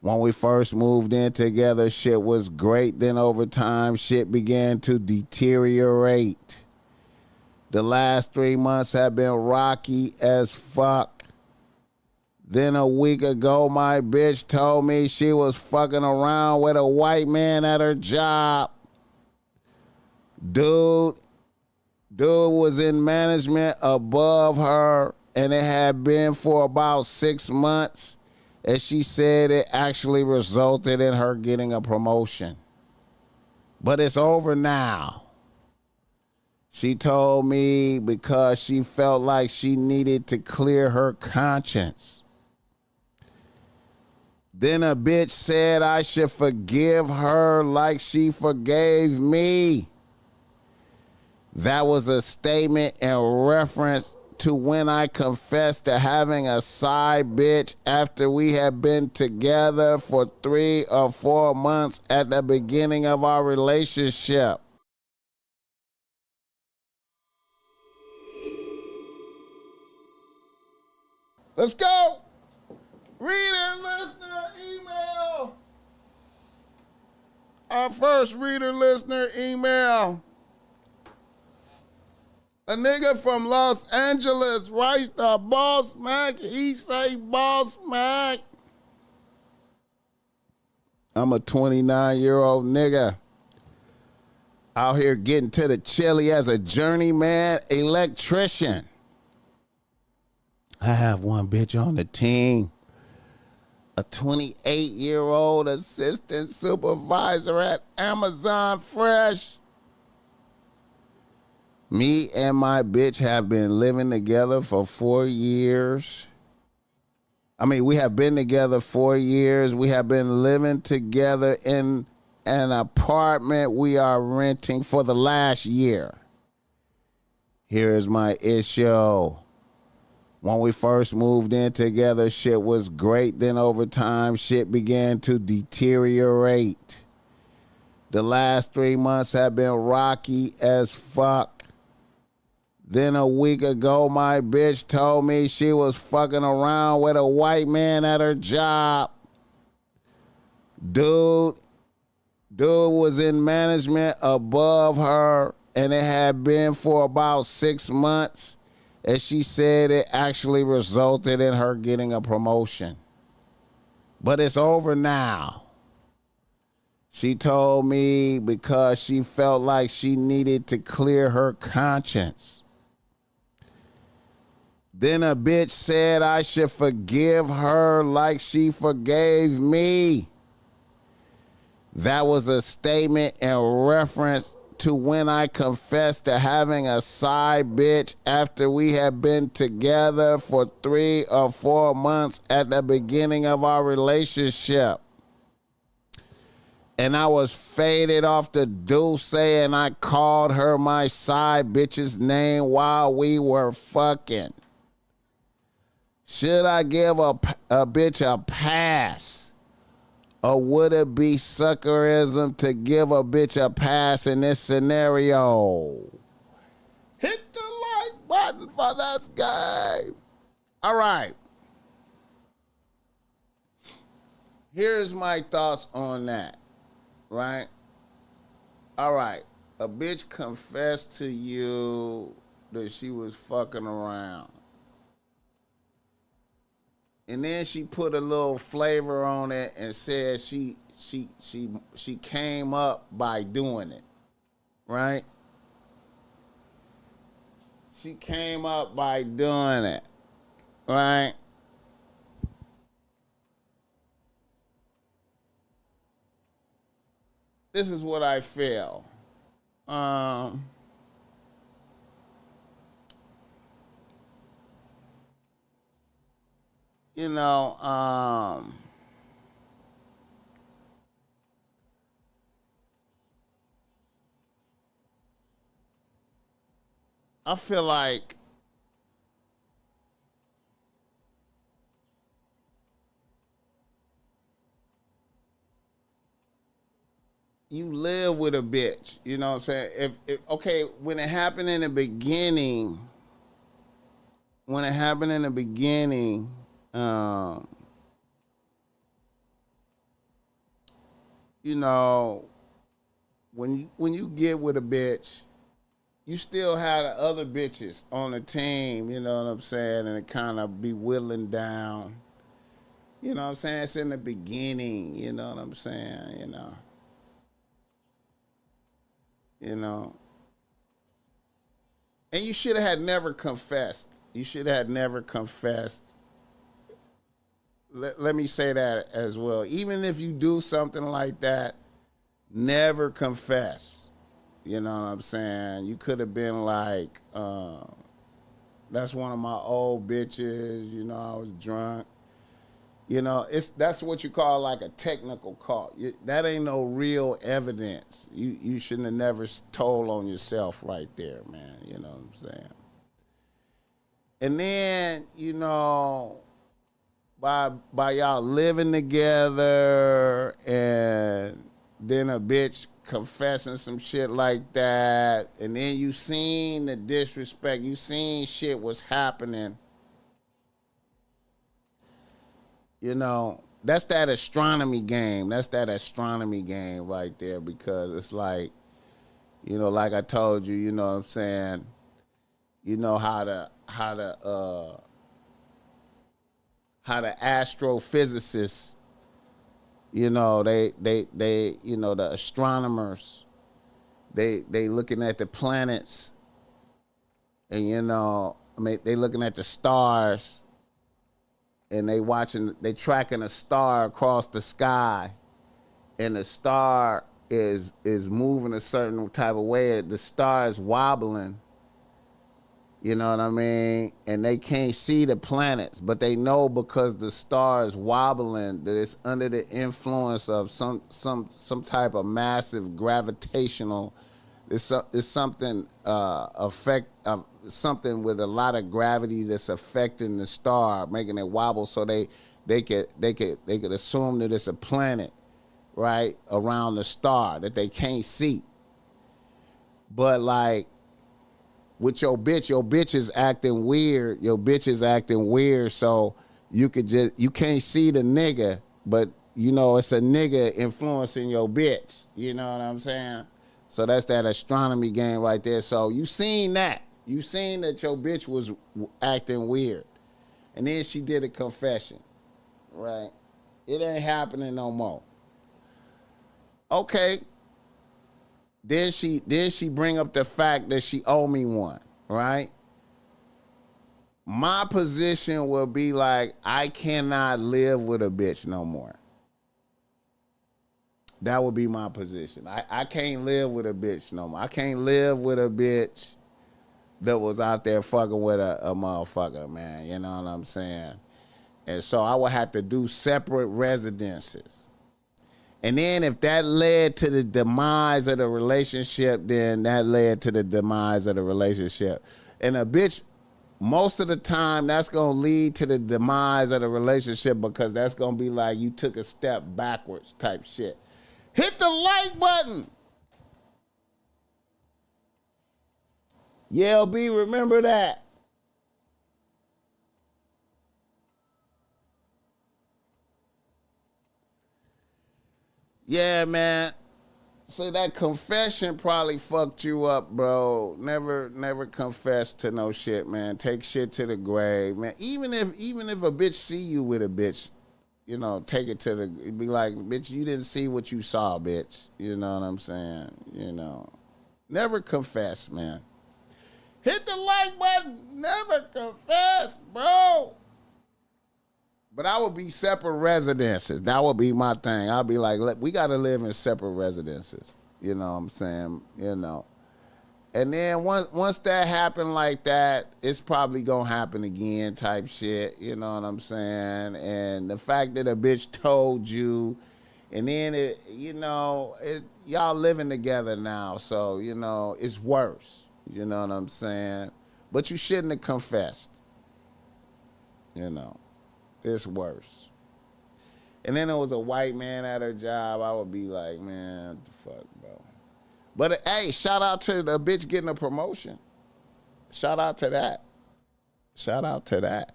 When we first moved in together, shit was great. Then over time, shit began to deteriorate. The last 3 months have been rocky as fuck. Then a week ago, my bitch told me she was fucking around with a white man at her job. Dude was in management above her, and it had been for about 6 months. And she said it actually resulted in her getting a promotion. But it's over now. She told me because she felt like she needed to clear her conscience. Then a bitch said I should forgive her like she forgave me. That was a statement in reference to when I confessed to having a side bitch after we had been together for 3 or 4 months at the beginning of our relationship. Let's go. Reader, listener, email. Our first reader, listener, email. A nigga from Los Angeles writes to BossMack. He say, BossMack. I'm a 29-year-old nigga out here getting to the chili as a journeyman electrician. I have one bitch on the team. A 28-year-old assistant supervisor at Amazon Fresh. Me and my bitch have been living together for 4 years. We have been together 4 years. We have been living together in an apartment we are renting for the last year. Here is my issue. When we first moved in together, shit was great. Then over time, shit began to deteriorate. The last 3 months have been rocky as fuck. Then a week ago, my bitch told me she was fucking around with a white man at her job. Dude was in management above her, and it had been for about 6 months. And she said it actually resulted in her getting a promotion. But it's over now. She told me because she felt like she needed to clear her conscience. Then a bitch said I should forgive her like she forgave me. That was a statement in reference to when I confessed to having a side bitch after we had been together for 3 or 4 months at the beginning of our relationship. And I was faded off the deuce and I called her my side bitch's name while we were fucking. Should I give a bitch a pass? Or would it be suckerism to give a bitch a pass in this scenario? Hit the like button for this game. All right. Here's my thoughts on that, right? All right. A bitch confessed to you that she was fucking around. And then she put a little flavor on it and said she came up by doing it, right? She came up by doing it, right? This is what I feel. I feel like you live with a bitch, you know what I'm saying? Okay, when it happened in the beginning, um, you know, when you get with a bitch, you still have the other bitches on the team, you know what I'm saying, and it kind of be whittling down. You know what I'm saying? It's in the beginning, you know what I'm saying, you know. You know. And you should have had never confessed. You should have never confessed. Let me say that as well. Even if you do something like that, never confess. You know what I'm saying? You could have been like, that's one of my old bitches. You know, I was drunk. You know, that's what you call like a technical call. That ain't no real evidence. You shouldn't have never told on yourself right there, man. You know what I'm saying? And then, you know, by y'all living together and then a bitch confessing some shit like that, and then you seen the disrespect, you seen shit was happening. You know, that's that astronomy game. That's that astronomy game right there, because it's like, you know, like I told you, you know what I'm saying, you know how the astrophysicists, you know, they you know, the astronomers, they looking at the planets, and you know, I mean, they looking at the stars, and they tracking a star across the sky, and the star is moving a certain type of way. The star is wobbling, you know what I mean? And they can't see the planets, but they know because the star is wobbling that it's under the influence of some type of massive gravitational. It's something something with a lot of gravity that's affecting the star, making it wobble. So they could assume that it's a planet, right, around the star that they can't see. But like with your bitch is acting weird. Your bitch is acting weird. So you can't see the nigga, but you know it's a nigga influencing your bitch. You know what I'm saying? So that's that astronomy game right there. So you seen that. You seen that your bitch was acting weird. And then she did a confession, right? It ain't happening no more. Okay. Then she bring up the fact that she owe me one, right? My position will be like, I cannot live with a bitch no more. That would be my position. I can't live with a bitch no more. I can't live with a bitch that was out there fucking with a motherfucker, man. You know what I'm saying? And so I would have to do separate residences. And then if that led to the demise of the relationship, then that led to the demise of the relationship. And a bitch, most of the time, that's going to lead to the demise of the relationship, because that's going to be like you took a step backwards type shit. Hit the like button. Yeah, LB, remember that. Yeah, man. So that confession probably fucked you up, bro. Never confess to no shit, man. Take shit to the grave, man. Even if a bitch see you with a bitch, you know, take it to the, be like, bitch, you didn't see what you saw, bitch. You know what I'm saying? You know. Never confess, man. Hit the like button. Never confess, bro. But I would be separate residences. That would be my thing. I'll be like, we got to live in separate residences. You know what I'm saying? You know. And then once that happened like that, it's probably going to happen again type shit. You know what I'm saying? And the fact that a bitch told you, and then, y'all living together now. So, you know, it's worse. You know what I'm saying? But you shouldn't have confessed. You know. It's worse. And then there was a white man at her job. I would be like, man, what the fuck, bro? But hey, shout out to the bitch getting a promotion. Shout out to that. Shout out to that.